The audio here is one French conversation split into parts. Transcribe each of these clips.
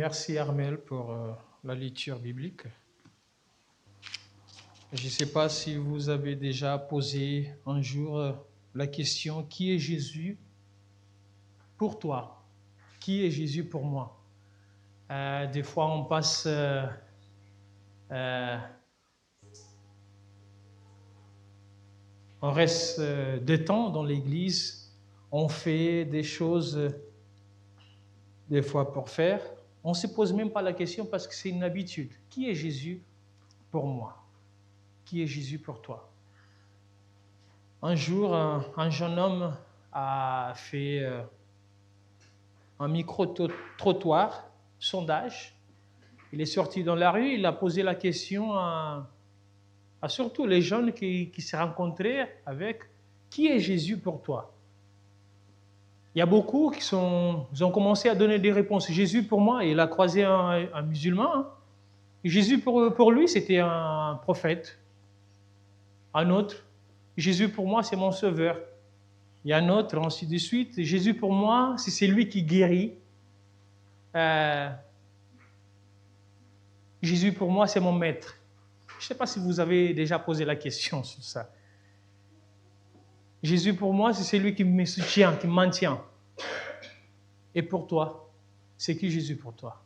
Merci Armel pour la lecture biblique. Je ne sais pas si vous avez déjà posé un jour la question: qui est Jésus pour toi? Qui est Jésus pour moi? Des fois, on passe on reste de temps dans l'église, on fait des choses des fois pour faire. On ne se pose même pas la question parce que c'est une habitude. Qui est Jésus pour moi? Qui est Jésus pour toi? Un jour, un jeune homme a fait un micro-trottoir, sondage. Il est sorti dans la rue, il a posé la question à surtout les jeunes qui se rencontraient avec: qui est Jésus pour toi? Il y a beaucoup qui ont commencé à donner des réponses. Jésus pour moi, il a croisé un musulman. Hein. Jésus pour lui, c'était un prophète. Un autre: Jésus pour moi, c'est mon sauveur. Il y a un autre, ainsi de suite. Jésus pour moi, c'est celui qui guérit. Jésus pour moi, c'est mon maître. Je ne sais pas si vous avez déjà posé la question sur ça. Jésus pour moi, c'est celui qui me soutient, qui me maintient. Et pour toi, c'est qui Jésus pour toi?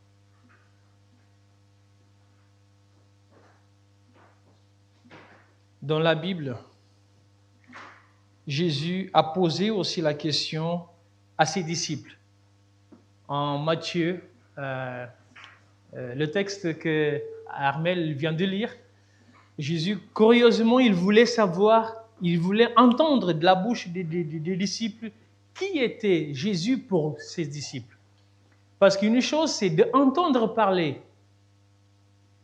Dans la Bible, Jésus a posé aussi la question à ses disciples. En Matthieu, le texte que Armel vient de lire, Jésus, curieusement, il voulait savoir, il voulait entendre de la bouche des disciples qui était Jésus pour ses disciples. Parce qu'une chose, c'est d'entendre parler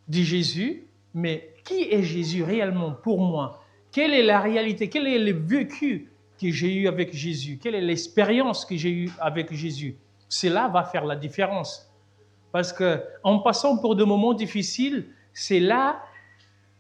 de Jésus, mais qui est Jésus réellement pour moi? Quelle est la réalité? Quel est le vécu que j'ai eu avec Jésus? Quelle est l'expérience que j'ai eue avec Jésus? Cela va faire la différence. Parce qu'en passant pour des moments difficiles, c'est là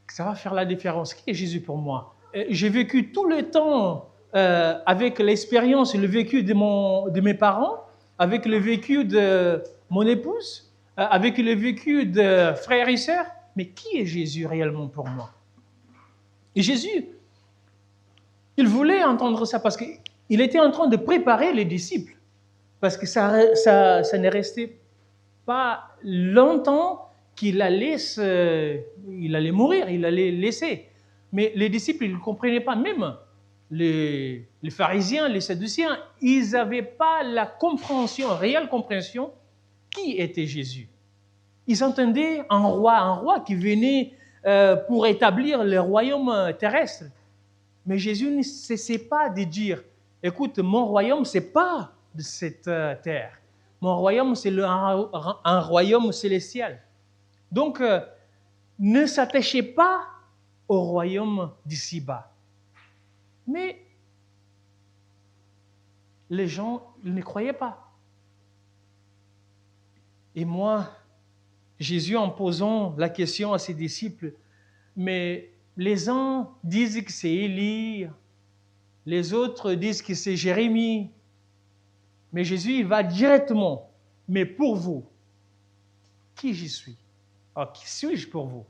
que ça va faire la différence. Qui est Jésus pour moi? J'ai vécu tout le temps avec l'expérience, le vécu de mes parents, avec le vécu de mon épouse, avec le vécu de frères et sœurs. Mais qui est Jésus réellement pour moi? Et Jésus, il voulait entendre ça parce qu'il était en train de préparer les disciples. Parce que ça ne restait pas longtemps qu'il allait mourir, il allait laisser. Mais les disciples, ils ne comprenaient pas. Même les pharisiens, les sadduciens, ils n'avaient pas la compréhension, réelle compréhension, qui était Jésus. Ils entendaient un roi qui venait pour établir le royaume terrestre. Mais Jésus ne cessait pas de dire: écoute, mon royaume, ce n'est pas de cette terre. Mon royaume, c'est un royaume célestial. Donc, ne s'attachez pas au royaume d'ici-bas. Mais les gens, ils ne croyaient pas. Et moi, Jésus, en posant la question à ses disciples, mais les uns disent que c'est Élie, les autres disent que c'est Jérémie. Mais Jésus, il va directement: mais pour vous, qui j'y suis? Alors, qui suis-je pour vous?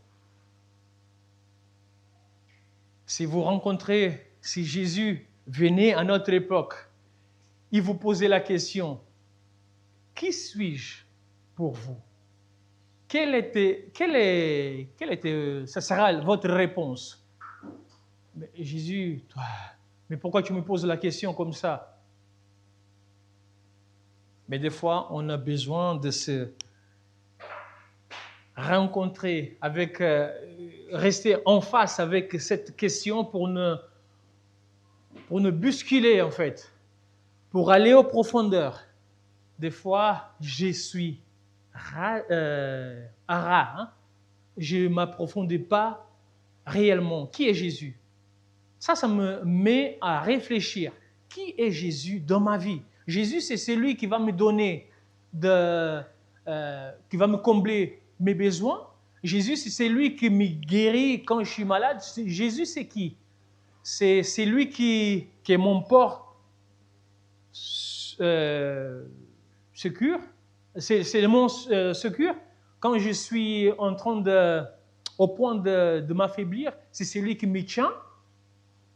Si vous rencontrez, si Jésus venait à notre époque, il vous posait la question: qui suis-je pour vous? Quelle était, ça sera votre réponse? Mais Jésus, toi, mais pourquoi tu me poses la question comme ça? Mais des fois, on a besoin de se rencontrer avec, rester en face avec cette question pour ne bousculer en fait, pour aller aux profondeurs. Des fois, je suis hein? Je ne m'approfondis pas réellement. Qui est Jésus? Ça me met à réfléchir. Qui est Jésus dans ma vie? Jésus, c'est celui qui va me donner, qui va me combler mes besoins. Jésus, c'est celui qui me guérit quand je suis malade. Jésus, c'est qui? C'est celui qui est mon port secure c'est mon secours. Quand je suis au point de m'affaiblir, c'est celui qui me tient.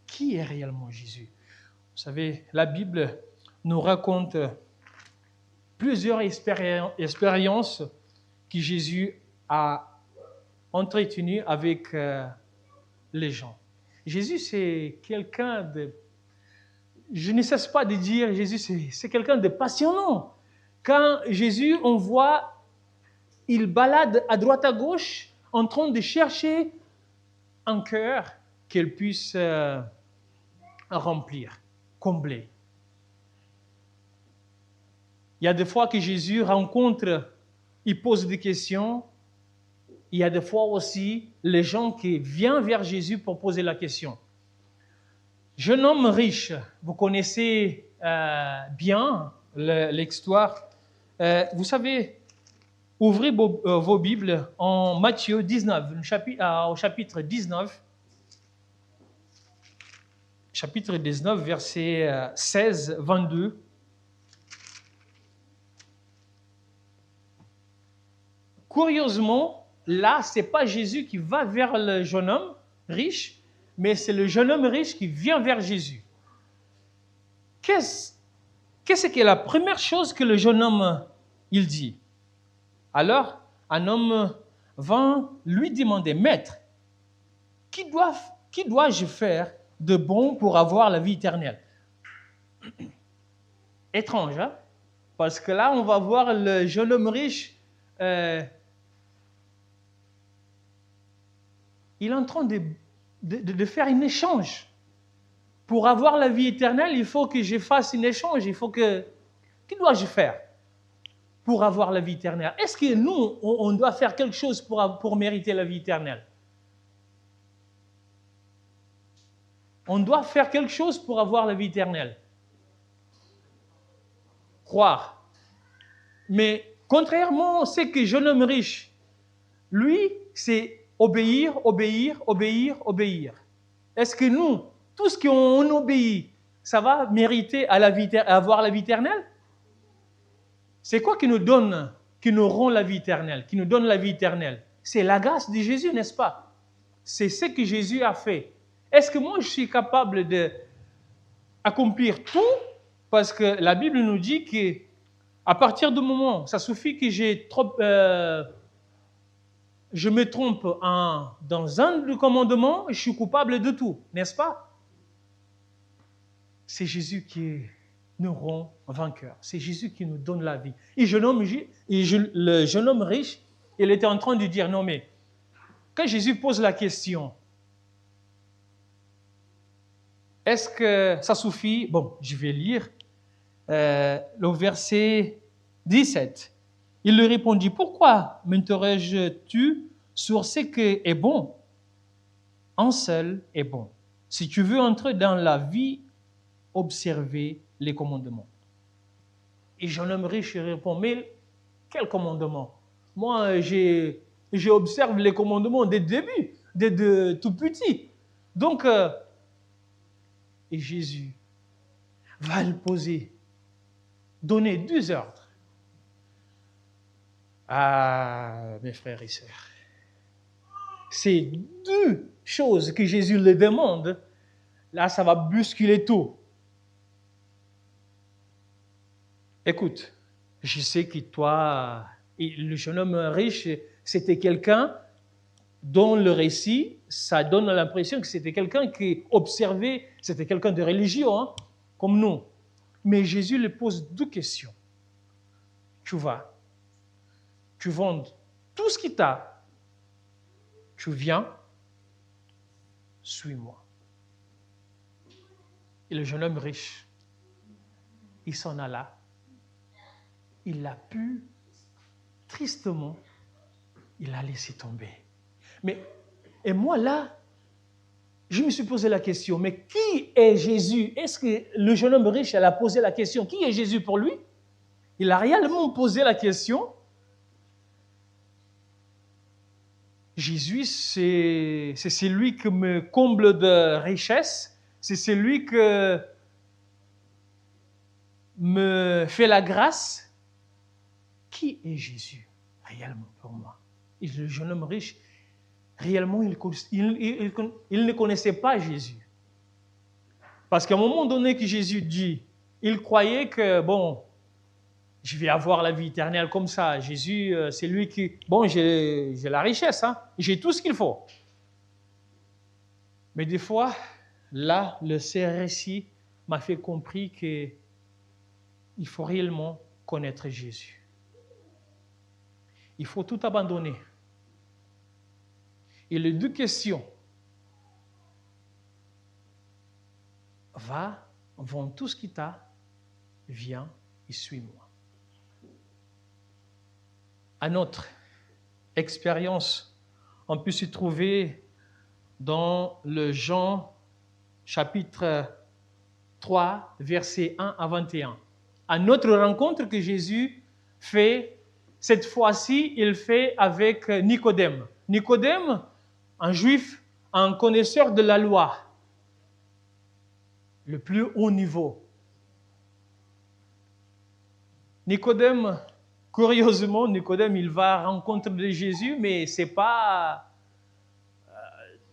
Qui est réellement Jésus? Vous savez, la Bible nous raconte plusieurs expériences que Jésus a entretenues avec les gens. Jésus, c'est quelqu'un de... Je ne cesse pas de dire, Jésus, c'est quelqu'un de passionnant. Quand Jésus, on voit, il balade à droite à gauche en train de chercher un cœur qu'il puisse remplir, combler. Il y a des fois que Jésus rencontre, il pose des questions. Il y a des fois aussi les gens qui viennent vers Jésus pour poser la question. Jeune homme riche, vous connaissez bien l'histoire. Vous savez, ouvrez vos Bibles en Matthieu 19, au chapitre 19. Chapitre 19, versets 16, 22. Curieusement, là, ce n'est pas Jésus qui va vers le jeune homme riche, mais c'est le jeune homme riche qui vient vers Jésus. Qu'est-ce que la première chose que le jeune homme, il dit? Alors, un homme vint lui demander, « Maître, qui dois-je faire de bon pour avoir la vie éternelle ?» Étrange, hein? Parce que là, on va voir le jeune homme riche, il est en train de faire un échange. Pour avoir la vie éternelle, il faut que je fasse un échange. Que dois-je faire pour avoir la vie éternelle? Est-ce que nous, on doit faire quelque chose pour mériter la vie éternelle? On doit faire quelque chose pour avoir la vie éternelle. Croire. Mais contrairement à ce que jeune homme riche, lui, c'est obéir, obéir, obéir, obéir. Est-ce que nous, tout ce qu'on obéit, ça va mériter à avoir la vie éternelle? C'est quoi qui nous rend la vie éternelle, qui nous donne la vie éternelle? C'est la grâce de Jésus, n'est-ce pas? C'est ce que Jésus a fait. Est-ce que moi, je suis capable d'accomplir tout? Parce que la Bible nous dit qu'à partir du moment, ça suffit que je me trompe dans un des commandements, je suis coupable de tout, n'est-ce pas? C'est Jésus qui nous rend vainqueurs. C'est Jésus qui nous donne la vie. Et le jeune homme riche, il était en train de dire, non mais, quand Jésus pose la question, est-ce que ça suffit? Bon, je vais lire le verset 17. Il lui répondit, « Pourquoi m'interroges-tu sur ce qui est bon? Un seul est bon. Si tu veux entrer dans la vie, observer les commandements. » Et jeune homme riche répond, « Mais quel commandement? Moi, j'observe les commandements dès le début, dès tout petit. » Donc, et Jésus va le donner 2 ordres. Ah, mes frères et sœurs, ces 2 choses que Jésus le demande, là, ça va bousculer tout. Écoute, je sais que toi, le jeune homme riche, c'était quelqu'un dont le récit, ça donne l'impression que c'était quelqu'un qui observait, c'était quelqu'un de religieux, hein, comme nous. Mais Jésus lui pose 2 questions. Tu vends tout ce qui t'a, tu viens, suis-moi. Et le jeune homme riche, il s'en alla. Il a pu, tristement, il a laissé tomber. Et moi là, je me suis posé la question, mais qui est Jésus? Est-ce que le jeune homme riche, elle a posé la question, qui est Jésus pour lui? Il a réellement posé la question. Jésus, c'est celui qui me comble de richesse, c'est celui qui me fait la grâce, qui est Jésus réellement pour moi? Et le jeune homme riche, réellement, il ne connaissait pas Jésus. Parce qu'à un moment donné que Jésus dit, il croyait que, bon, je vais avoir la vie éternelle comme ça. Jésus, c'est lui qui... Bon, j'ai la richesse, hein? J'ai tout ce qu'il faut. Mais des fois, là, le récit m'a fait comprendre qu'il faut réellement connaître Jésus. Il faut tout abandonner. Et les deux questions, va, vends tout ce qui t'a, viens et suis-moi. À notre expérience, on peut se trouver dans le Jean chapitre 3, versets 1 à 21. À notre rencontre que Jésus fait, cette fois-ci, il fait avec Nicodème. Nicodème, un juif, un connaisseur de la loi, le plus haut niveau. Nicodème, curieusement, Nicodème, il va à la rencontre de Jésus, mais ce n'est pas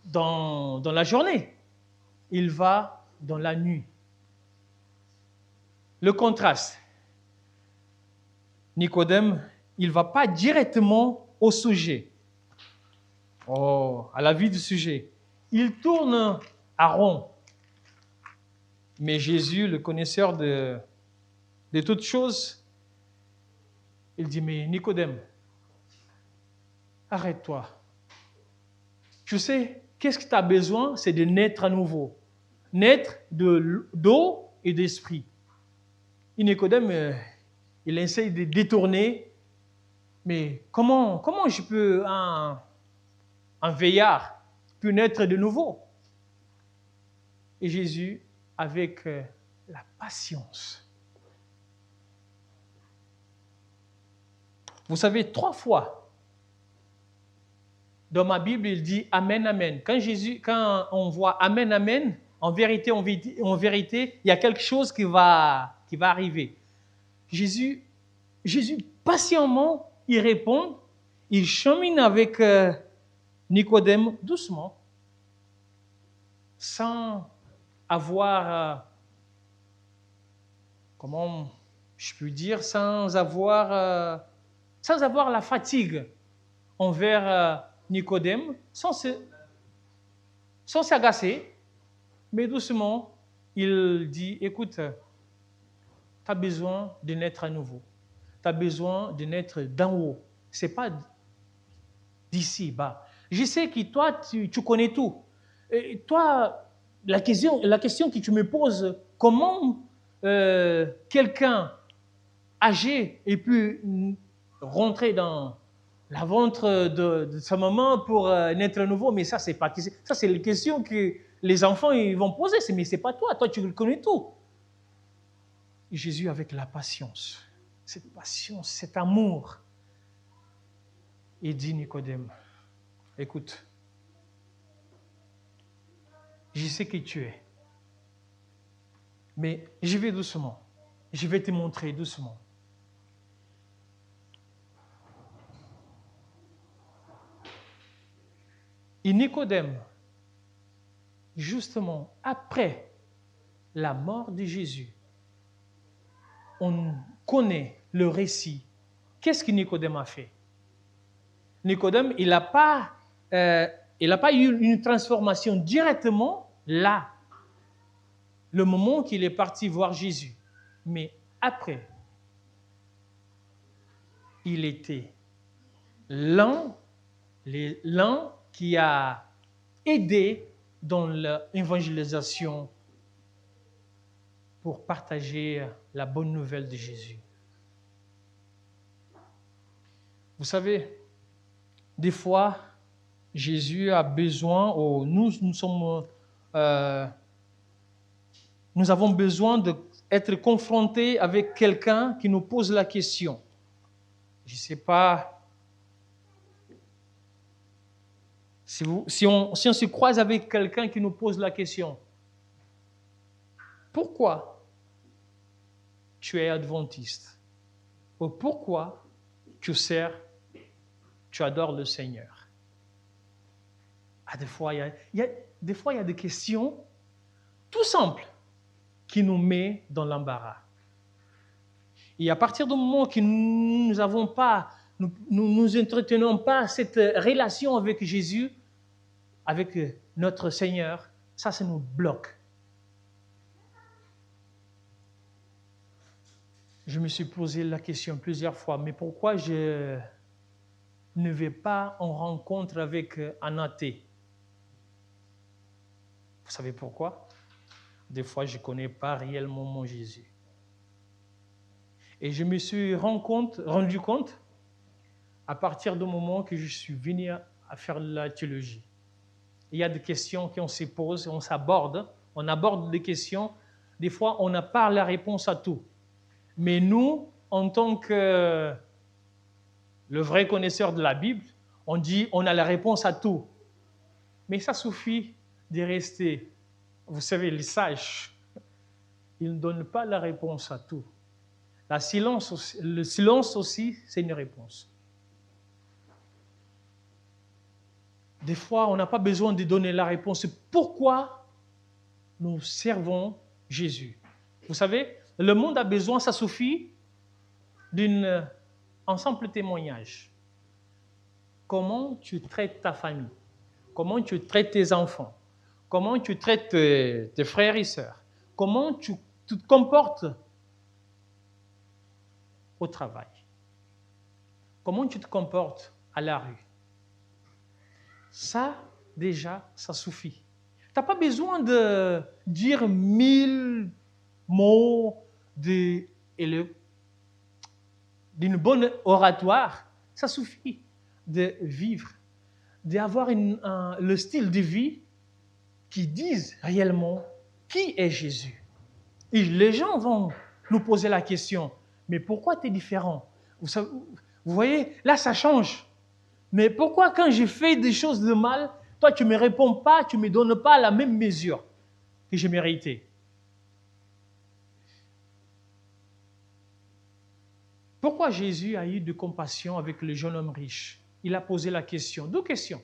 dans la journée. Il va dans la nuit. Le contraste. Nicodème, il ne va pas directement au sujet, à la vie du sujet. Il tourne à rond. Mais Jésus, le connaisseur de toutes choses, il dit, mais Nicodème, arrête-toi. Tu sais, qu'est-ce que tu as besoin? C'est de naître à nouveau. Naître d'eau et d'esprit. Et Nicodème, il essaye de détourner. Mais comment je peux, un vieillard, peut naître de nouveau? Et Jésus, avec la patience. Vous savez, 3 fois, dans ma Bible, il dit « Amen, Amen ». Quand on voit « Amen, Amen », en vérité, il y a quelque chose qui va arriver. Jésus, patiemment, il répond, il chemine avec Nicodème doucement, sans avoir, comment je peux dire, sans avoir la fatigue envers Nicodème, sans s'agacer, mais doucement, il dit, écoute, tu as besoin de naître à nouveau. Tu as besoin de naître d'en haut. Ce n'est pas d'ici bas. Je sais que toi, tu connais tout. Et toi, la question que tu me poses, comment quelqu'un âgé ait pu rentrer dans la ventre de sa maman pour naître à nouveau, mais ça, c'est la question que les enfants ils vont poser. Mais ce n'est pas toi, tu connais tout. Et Jésus, avec la patience, cette patience, cet amour, il dit Nicodème, écoute, je sais qui tu es, mais je vais doucement, je vais te montrer doucement. Et Nicodème, justement, après la mort de Jésus, on connaît le récit. Qu'est-ce que Nicodème a fait? Nicodème, il n'a pas eu une transformation directement là, le moment qu'il est parti voir Jésus. Mais après, il était l'un qui a aidé dans l'évangélisation pour partager la bonne nouvelle de Jésus. Vous savez, des fois, Jésus a besoin, nous avons besoin d'être confrontés avec quelqu'un qui nous pose la question. Je ne sais pas si on se croise avec quelqu'un qui nous pose la question. Pourquoi tu es adventiste? Ou pourquoi tu sers, tu adores le Seigneur. Des fois, il y a des questions tout simples qui nous mettent dans l'embarras. Et à partir du moment que nous entretenons pas cette relation avec Jésus, avec notre Seigneur, ça nous bloque. Je me suis posé la question plusieurs fois, mais pourquoi je ne vais pas en rencontre avec un athée? Vous savez pourquoi? Des fois, je ne connais pas réellement mon Jésus. Et je me suis rendu compte à partir du moment que je suis venu à faire la théologie. Il y a des questions qu'on se pose, on aborde des questions. Des fois, on n'a pas la réponse à tout. Mais nous, en tant que le vrai connaisseur de la Bible, on dit on a la réponse à tout. Mais ça suffit de rester. Vous savez, les sages, ils ne donnent pas la réponse à tout. Le silence aussi, c'est une réponse. Des fois, on n'a pas besoin de donner la réponse. Pourquoi nous servons Jésus? Vous savez, le monde a besoin, ça suffit, d'un simple témoignage. Comment tu traites ta famille? Comment tu traites tes enfants? Comment tu traites tes frères et sœurs? Comment tu te comportes au travail? Comment tu te comportes à la rue? Ça, déjà, ça suffit. Tu n'as pas besoin de dire 1000 mots d'une bonne oratoire. Ça suffit de vivre, d'avoir le style de vie qui dise réellement qui est Jésus. Et les gens vont nous poser la question, mais pourquoi tu es différent? Vous voyez, là ça change. Mais pourquoi quand j'ai fait des choses de mal, toi tu ne me réponds pas, tu ne me donnes pas la même mesure que j'ai mérité? Pourquoi Jésus a eu de compassion avec le jeune homme riche? Il a posé la question, deux questions.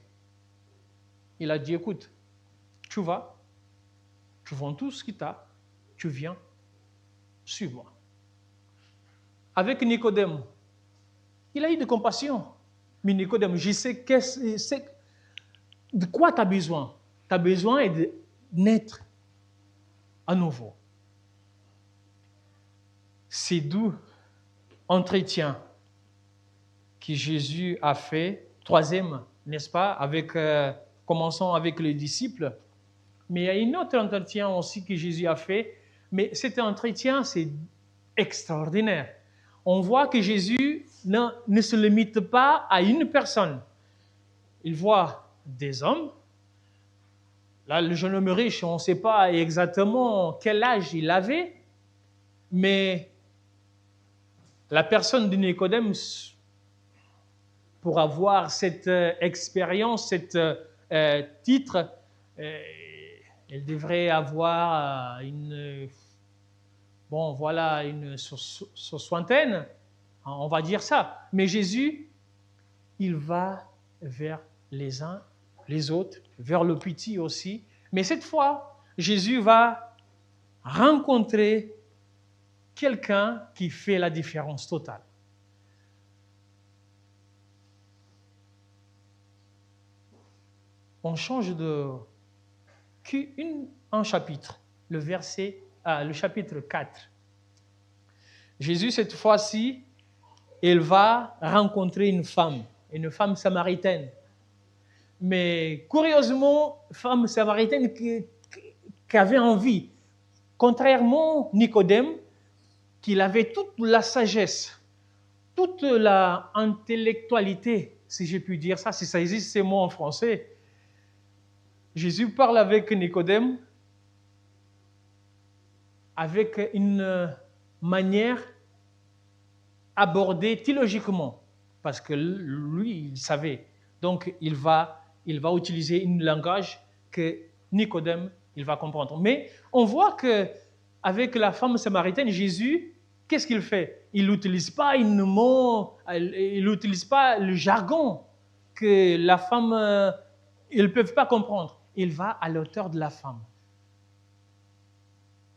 Il a dit, écoute, tu vas, tu vends tout ce que tu as, tu viens, suis-moi. Avec Nicodème, il a eu de compassion. Mais Nicodème, je sais de quoi tu as besoin. Tu as besoin de naître à nouveau. C'est d'où entretien que Jésus a fait, troisième, n'est-ce pas, commençons avec les disciples, mais il y a un autre entretien aussi que Jésus a fait, mais cet entretien, c'est extraordinaire. On voit que Jésus ne se limite pas à une personne. Il voit des hommes. Là, le jeune homme riche, on ne sait pas exactement quel âge il avait, mais la personne de Nicodème, pour avoir cette expérience, cet titre, elle devrait avoir une soixantaine, on va dire ça. Mais Jésus, il va vers les uns, les autres, vers le petit aussi. Mais cette fois, Jésus va rencontrer quelqu'un qui fait la différence totale. On change un chapitre, le chapitre 4. Jésus, cette fois-ci, il va rencontrer une femme samaritaine. Mais curieusement, femme samaritaine qui avait envie, contrairement à Nicodème, qu'il avait toute la sagesse, toute l'intellectualité, si j'ai pu dire ça, si ça existe ces mots en français. Jésus parle avec Nicodème avec une manière abordée théologiquement, parce que lui, il savait. Donc, il va utiliser un langage que Nicodème, il va comprendre. Mais on voit qu'avec la femme samaritaine, Jésus, qu'est-ce qu'il fait? Il n'utilise pas une mot, il n'utilise pas le jargon que la femme, ils ne peuvent pas comprendre. Il va à la hauteur de la femme.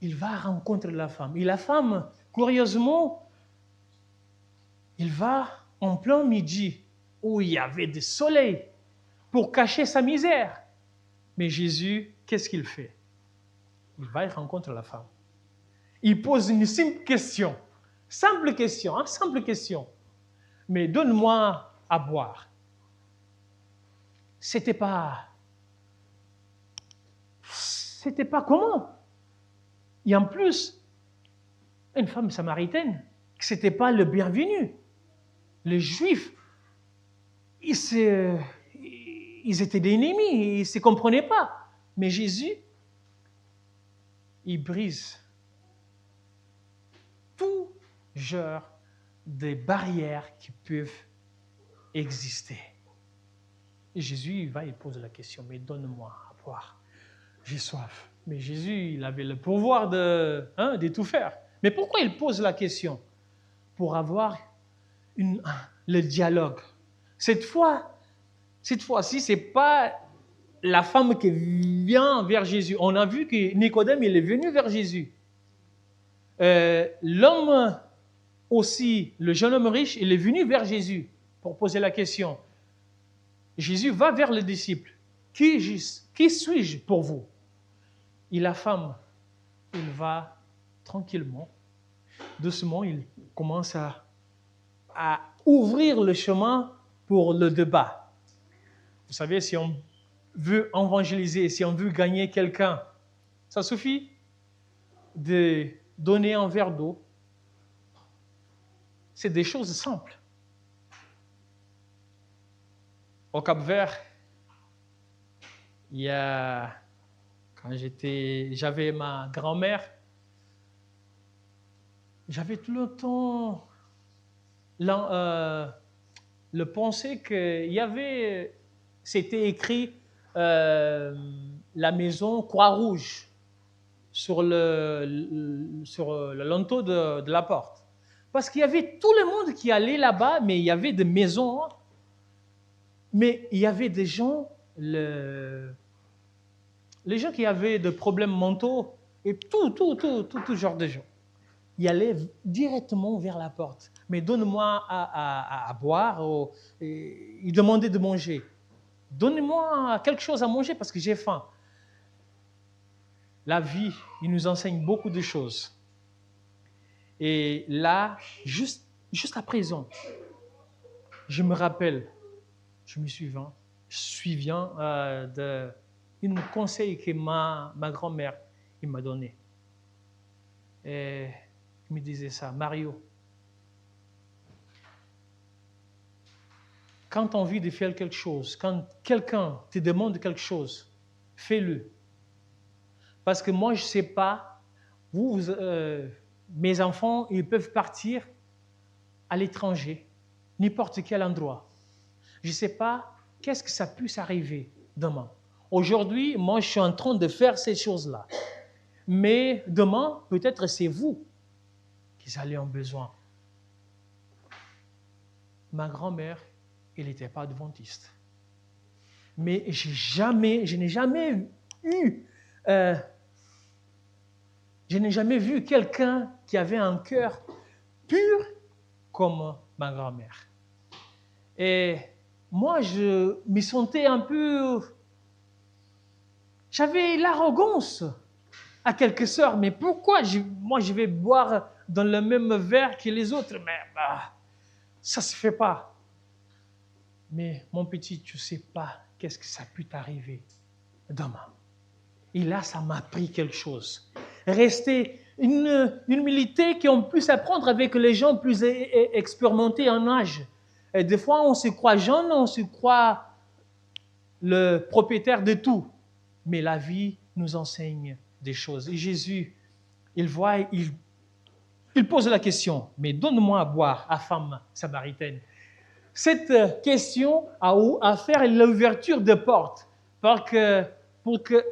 Il va à la rencontre de la femme. Et la femme, curieusement, il va en plein midi, où il y avait du soleil, pour cacher sa misère. Mais Jésus, qu'est-ce qu'il fait? Il va et rencontre la femme. Il pose une simple question. Simple question. Mais donne-moi à boire. C'était pas comment? Et en plus, une femme samaritaine, c'était pas le bienvenu. Les Juifs, ils étaient des ennemis, ils ne se comprenaient pas. Mais Jésus, il brise tout genre de barrières qui peuvent exister. Et Jésus, il va, il pose la question, mais donne-moi à boire, j'ai soif. Mais Jésus, il avait le pouvoir de tout faire. Mais pourquoi il pose la question? Pour avoir le dialogue. Cette fois-ci, ce n'est pas la femme qui vient vers Jésus. On a vu que Nicodème, il est venu vers Jésus. L'homme aussi, le jeune homme riche, il est venu vers Jésus pour poser la question. Jésus va vers les disciples. Qui suis-je pour vous? Et la femme, il va tranquillement, doucement, il commence à ouvrir le chemin pour le débat. Vous savez, si on veut évangéliser, si on veut gagner quelqu'un, ça suffit de donner un verre d'eau. C'est des choses simples. Au Cap-Vert, quand j'avais ma grand-mère, j'avais tout le temps le penser qu'il y avait, c'était écrit la maison Croix-Rouge sur le linteau de la porte. Parce qu'il y avait tout le monde qui allait là-bas, mais il y avait des maisons, mais il y avait des gens, les gens qui avaient des problèmes mentaux, et tout genre de gens. Ils allaient directement vers la porte. Mais donne-moi à boire, ils demandaient de manger. Donnez-moi quelque chose à manger parce que j'ai faim. La vie, il nous enseigne beaucoup de choses. Et là, juste à présent, je me rappelle, je me souviens d'un conseil que ma grand-mère m'a donné. Et il me disait ça, Mario, quand tu as envie de faire quelque chose, quand quelqu'un te demande quelque chose, fais-le. Parce que moi, je ne sais pas, mes enfants, ils peuvent partir à l'étranger, n'importe quel endroit. Je ne sais pas qu'est-ce que ça puisse arriver demain. Aujourd'hui, moi, je suis en train de faire ces choses-là. Mais demain, peut-être c'est vous qui allez en besoin. Ma grand-mère, elle n'était pas adventiste. Mais je n'ai jamais vu quelqu'un qui avait un cœur pur comme ma grand-mère. Et moi, je me sentais un peu... J'avais l'arrogance à quelque sorte, mais pourquoi moi je vais boire dans le même verre que les autres? Mais ça ne se fait pas. Mais mon petit, tu ne sais pas qu'est-ce que ça peut t'arriver demain. Et là, ça m'a appris quelque chose. Rester une humilité qu'on puisse apprendre avec les gens plus expérimentés en âge. Et des fois, on se croit jeune, on se croit le propriétaire de tout. Mais la vie nous enseigne des choses. Et Jésus, il pose la question, mais donne-moi à boire, à femme samaritaine. Cette question a à faire l'ouverture de portes pour que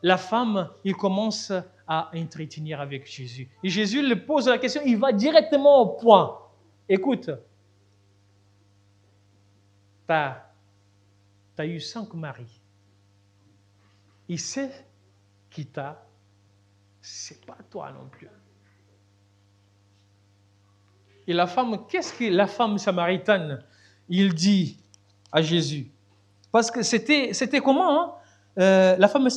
la femme il commence à entretenir avec Jésus. Et Jésus lui pose la question, il va directement au point. Écoute, tu as eu 5 maris. Il sait qui t'a, c'est pas toi non plus. Et la femme, qu'est-ce que la femme samaritaine, il dit à Jésus? Parce que c'était comment hein? La femme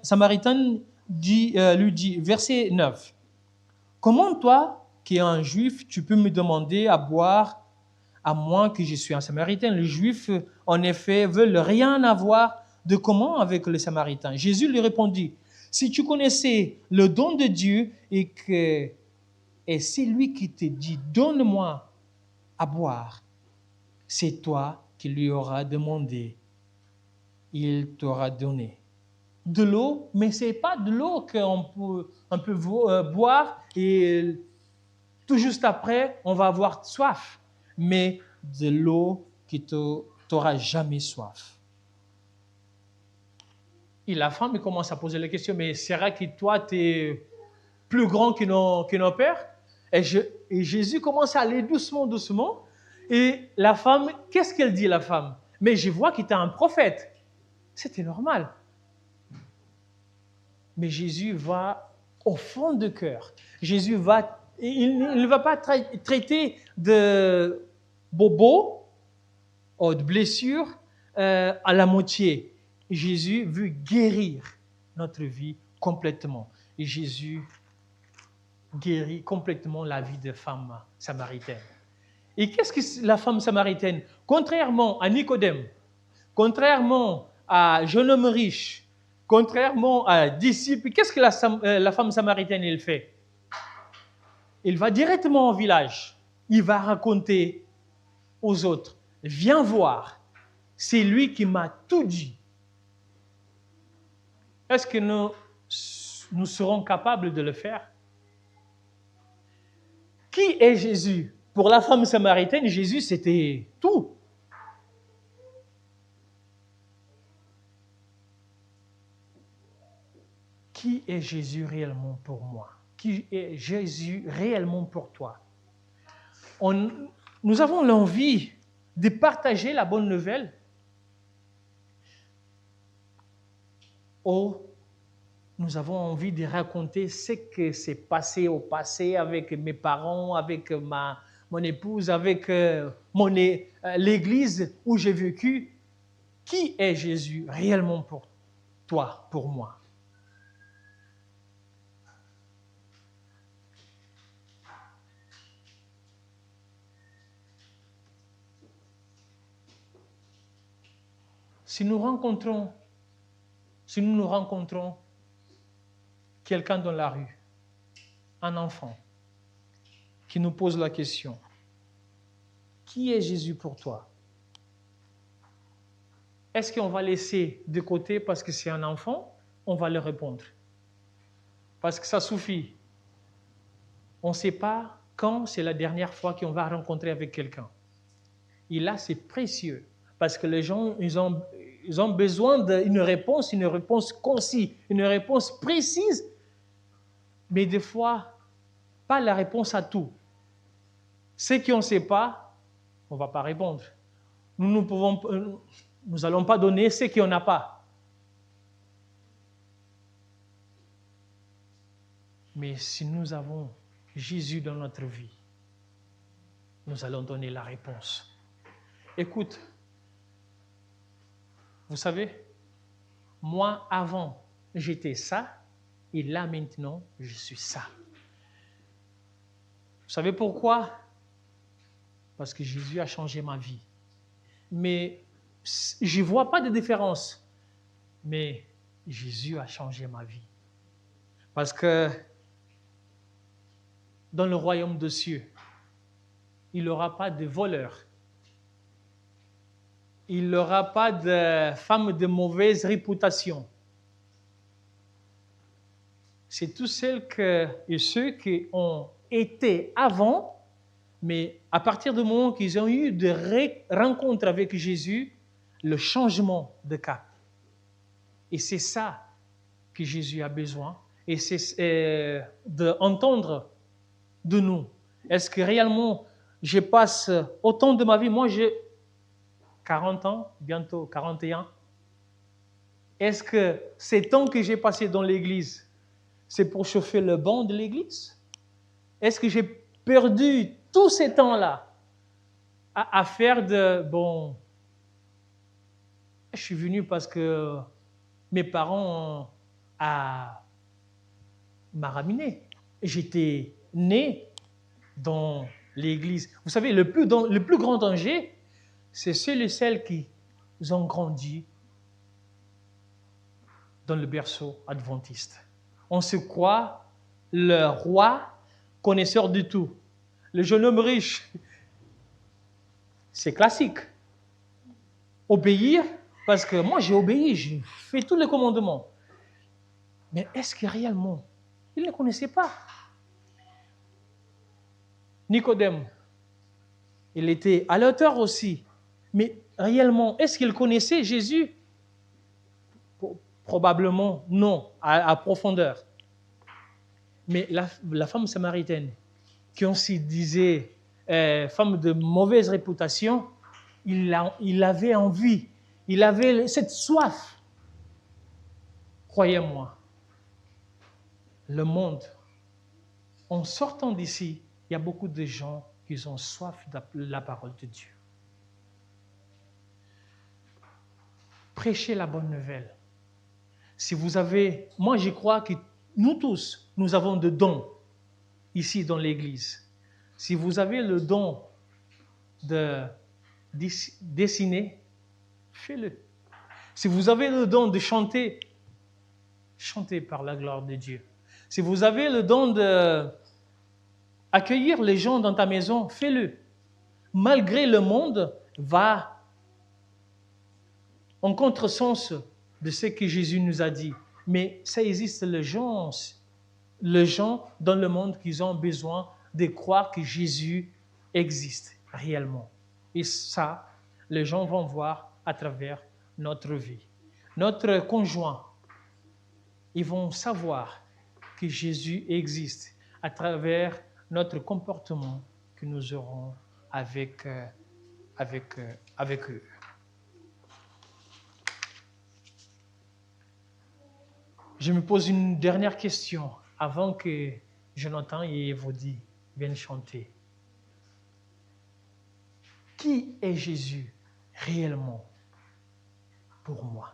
samaritaine lui dit, verset 9, « Comment toi, qui es un juif, tu peux me demander à boire à moins que je suis un samaritain ?» Les juifs, en effet, veulent rien avoir de commun avec les samaritains. Jésus lui répondit, « Si tu connaissais le don de Dieu et c'est lui qui te dit, donne-moi à boire, c'est toi qui lui auras demandé, il t'aura donné. » De l'eau, mais ce n'est pas de l'eau qu'on peut boire et tout juste après, on va avoir soif, mais de l'eau qui t'aura jamais soif. Et la femme commence à poser la question, mais c'est-ce que toi, tu es plus grand que nos pères? Et Jésus commence à aller doucement, doucement. Et la femme, qu'est-ce qu'elle dit, la femme? Mais je vois que tu es un prophète. C'était normal. Mais Jésus va au fond du cœur. Jésus va, il ne va pas traiter de bobo ou de blessure à la moitié. Jésus veut guérir notre vie complètement. Et Jésus guérit complètement la vie de femme samaritaine. Et qu'est-ce que la femme samaritaine? Contrairement à Nicodème, contrairement à jeune homme riche, contrairement à disciple, qu'est-ce que la femme samaritaine elle fait? Il va directement au village. Il va raconter aux autres, viens voir, c'est lui qui m'a tout dit. Est-ce que nous serons capables de le faire? Qui est Jésus? Pour la femme samaritaine, Jésus, c'était tout. Qui est Jésus réellement pour moi? Qui est Jésus réellement pour toi? Nous avons l'envie de partager la bonne nouvelle. Ou nous avons envie de raconter ce qui s'est passé au passé avec mes parents, avec mon épouse, avec l'église où j'ai vécu. Qui est Jésus réellement pour toi, pour moi? Si nous nous rencontrons quelqu'un dans la rue, un enfant, qui nous pose la question, qui est Jésus pour toi? Est-ce qu'on va laisser de côté parce que c'est un enfant? On va le répondre. Parce que ça suffit. On ne sait pas quand c'est la dernière fois qu'on va rencontrer avec quelqu'un. Et là, c'est précieux. Parce que les gens, ils ont besoin d'une réponse concise, une réponse précise. Mais des fois, pas la réponse à tout. Ce qu'on ne sait pas, on ne va pas répondre. Nous n'allons pas donner ce qu'on n'a pas. Mais si nous avons Jésus dans notre vie, nous allons donner la réponse. Écoute, vous savez, moi avant, j'étais ça, et là maintenant, je suis ça. Vous savez pourquoi? Parce que Jésus a changé ma vie. Mais je ne vois pas de différence. Mais Jésus a changé ma vie. Parce que dans le royaume des cieux, il n'y aura pas de voleurs. Il n'y aura pas de femmes de mauvaise réputation. C'est tous ceux qui ont été avant, mais à partir du moment qu'ils ont eu des rencontres avec Jésus, le changement de cap. Et c'est ça que Jésus a besoin. et c'est d'entendre de nous. Est-ce que réellement je passe autant de ma vie? Moi, j'ai 40 ans, bientôt 41. Est-ce que ces temps que j'ai passés dans l'église, c'est pour chauffer le banc de l'église? Est-ce que j'ai perdu tous ces temps-là à faire bon, je suis venu parce que mes parents m'ont ramené. J'étais né dans l'église. Vous savez, le plus grand danger, c'est ceux et celles qui ont grandi dans le berceau adventiste. On se croit le roi connaisseur de tout. Le jeune homme riche, c'est classique. Obéir, parce que moi j'ai obéi, j'ai fait tous les commandements. Mais est-ce que réellement, il ne connaissait pas? Nicodème, il était à la hauteur aussi. Mais réellement, est-ce qu'il connaissait Jésus? Probablement non, à profondeur. Mais la femme samaritaine, qui aussi disait femme de mauvaise réputation, il avait envie, il avait cette soif. Croyez-moi, le monde, en sortant d'ici, il y a beaucoup de gens qui ont soif de la parole de Dieu. Prêchez la bonne nouvelle. Si vous avez, moi je crois que nous tous, nous avons des dons ici dans l'église. Si vous avez le don de dessiner, faites-le. Si vous avez le don de chanter, chantez par la gloire de Dieu. Si vous avez le don d'accueillir les gens dans ta maison, fais-le. Malgré le monde va en contresens de ce que Jésus nous a dit. Mais ça existe les gens dans le monde qui ont besoin de croire que Jésus existe réellement. Et ça, les gens vont voir à travers notre vie. Notre conjoint, ils vont savoir que Jésus existe à travers notre comportement que nous aurons avec eux. Je me pose une dernière question avant que Jonathan et Evodie viennent chanter. Qui est Jésus réellement pour moi?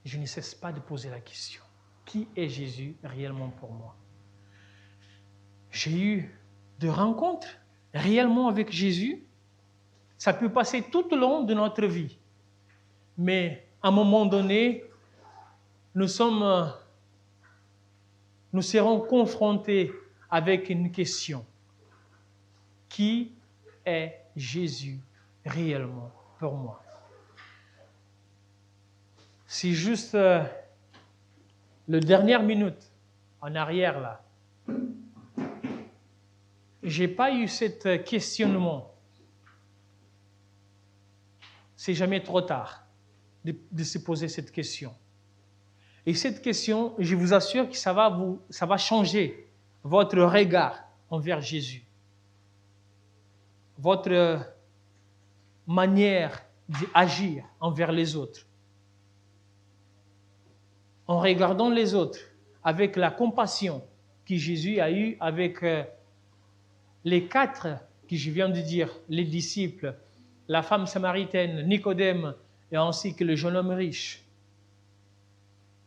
Je ne cesse pas de poser la question. Qui est Jésus réellement pour moi? J'ai eu des rencontres réellement avec Jésus. Ça peut passer tout au long de notre vie. Mais à un moment donné, nous serons confrontés avec une question. Qui est Jésus réellement pour moi? C'est juste la dernière minute en arrière là. Je n'ai pas eu ce questionnement. C'est jamais trop tard de se poser cette question. Et cette question, je vous assure que ça va changer votre regard envers Jésus. Votre manière d'agir envers les autres. En regardant les autres avec la compassion que Jésus a eue avec les 4 que je viens de dire, les disciples, la femme samaritaine, Nicodème et ainsi que le jeune homme riche.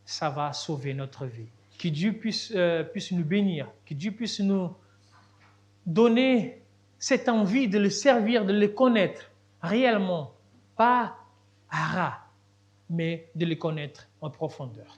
Ça va sauver notre vie. Que Dieu puisse nous bénir, que Dieu puisse nous donner cette envie de le servir, de le connaître réellement, pas à ras, mais de le connaître en profondeur.